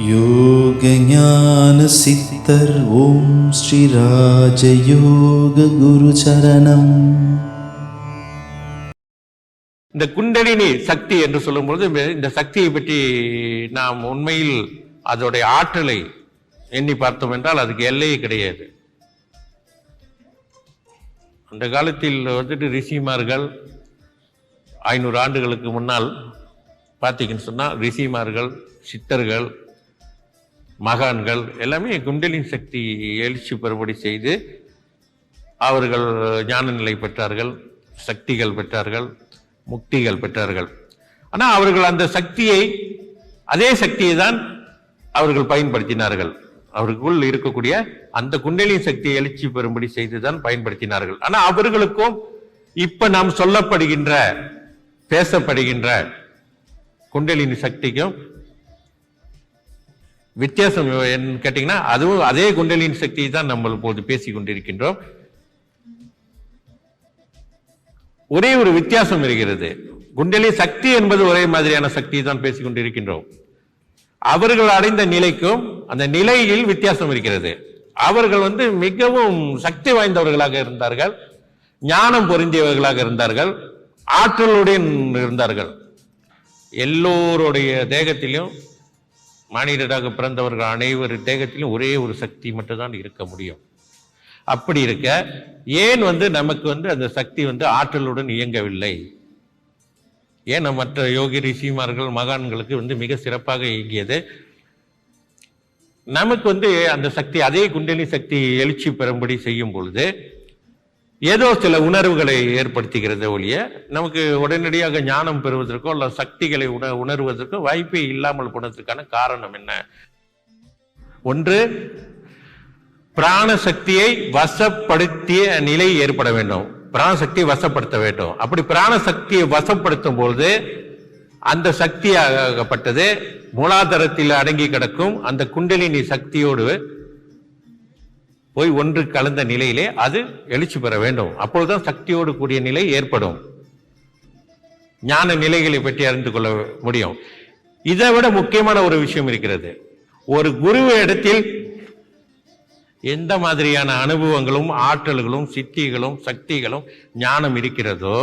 யோக ஞான சித்தர் ஓம் ஸ்ரீ ராஜயோக குரு சரணம். இந்த குண்டலினி சக்தி என்று சொல்லும்போது இந்த சக்தியை பற்றி நாம் உண்மையில் அதோடைய ஆற்றலை எண்ணி பார்த்தோம் என்றால் அதுக்கு எல்லையே கிடையாது. அந்த காலத்தில் ரிஷிமார்கள் 500 ஆண்டுகளுக்கு முன்னால் பார்த்தீங்கன்னு சொன்னால் ரிஷிமார்கள், சித்தர்கள், மகான்கள் எல்லாமே குண்டலினி சக்தி எழுச்சி பெறும்படி செய்து அவர்கள் ஞான நிலை பெற்றார்கள், சக்திகள் பெற்றார்கள், முக்திகள் பெற்றார்கள். ஆனால் அவர்கள் அந்த சக்தியை, அதே சக்தியை தான் அவர்கள் பயன்படுத்தினார்கள். அவர்களுக்குள் இருக்கக்கூடிய அந்த குண்டலினி சக்தியை எழுச்சி பெறும்படி செய்துதான் பயன்படுத்தினார்கள். ஆனால் அவர்களுக்கும் இப்ப நாம் சொல்லப்படுகின்ற, பேசப்படுகின்ற குண்டலினி சக்திக்கும் வித்தியாசம் என்ன கேட்டீங்கன்னா, அதுவும் அதே குண்டலினி சக்தியை தான் நம்ம இப்போது பேசிக் கொண்டிருக்கின்றோம். ஒரே ஒரு வித்தியாசம் இருக்கிறது. குண்டலினி சக்தி என்பது ஒரே மாதிரியான சக்தி தான் பேசிக் கொண்டிருக்கின்றோம். அவர்கள் அடைந்த நிலைக்கும் அந்த நிலையில் வித்தியாசம் இருக்கிறது. அவர்கள் மிகவும் சக்தி வாய்ந்தவர்களாக இருந்தார்கள், ஞானம் பொருந்தியவர்களாக இருந்தார்கள், ஆற்றலுடன் இருந்தார்கள். எல்லோருடைய தேகத்திலும், மனிதராக பிறந்தவர்கள் அனைவர் தேகத்திலும் ஒரே ஒரு சக்தி மட்டும்தான் இருக்க முடியும். அப்படி இருக்க ஏன் நமக்கு அந்த சக்தி ஆற்றலுடன் இயங்கவில்லை? ஏன் மற்ற யோகி ரிஷிமார்கள், மகான்களுக்கு மிக சிறப்பாக இயங்கியது? நமக்கு அந்த சக்தி, அதே குண்டலினி சக்தி எழுச்சி பெறும்படி செய்யும் பொழுது ஏதோ சில உணர்வுகளை ஏற்படுத்துகிறது ஒழிய நமக்கு உடனடியாக ஞானம் பெறுவதற்கோ அல்ல சக்திகளை உணர்வதற்கோ வாய்ப்பே இல்லாமல் போனதற்கான காரணம் என்ன? ஒன்று, பிராணசக்தியை வசப்படுத்திய நிலை ஏற்பட வேண்டும். பிராணசக்தியை வசப்படுத்த வேண்டும். அப்படி பிராணசக்தியை வசப்படுத்தும் பொழுது அந்த சக்தியாகப்பட்டது மூலாதாரத்தில் அடங்கி கிடக்கும் அந்த குண்டலினி சக்தியோடு போய் ஒன்று கலந்த நிலையிலே அது எழுச்சி பெற வேண்டும். அப்பொழுதுதான் சக்தியோடு கூடிய நிலை ஏற்படும். ஞான நிலைகளை பற்றி அறிந்து கொள்ள முடியும். இதை விட முக்கியமான ஒரு விஷயம் இருக்கிறது. ஒரு குரு இடத்தில் எந்த மாதிரியான அனுபவங்களும், ஆற்றல்களும், சித்திகளும், சக்திகளும், ஞானம் இருக்கிறதோ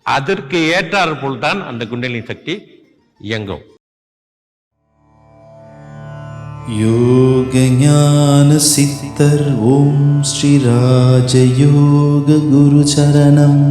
அதற்கு ஏற்றாற் போல்தான் அந்த குண்டலினி சக்தி இயங்கும். யோக ஞான சித்தர் ஓம் ஸ்ரீ ராஜயோக குரு சரணம்.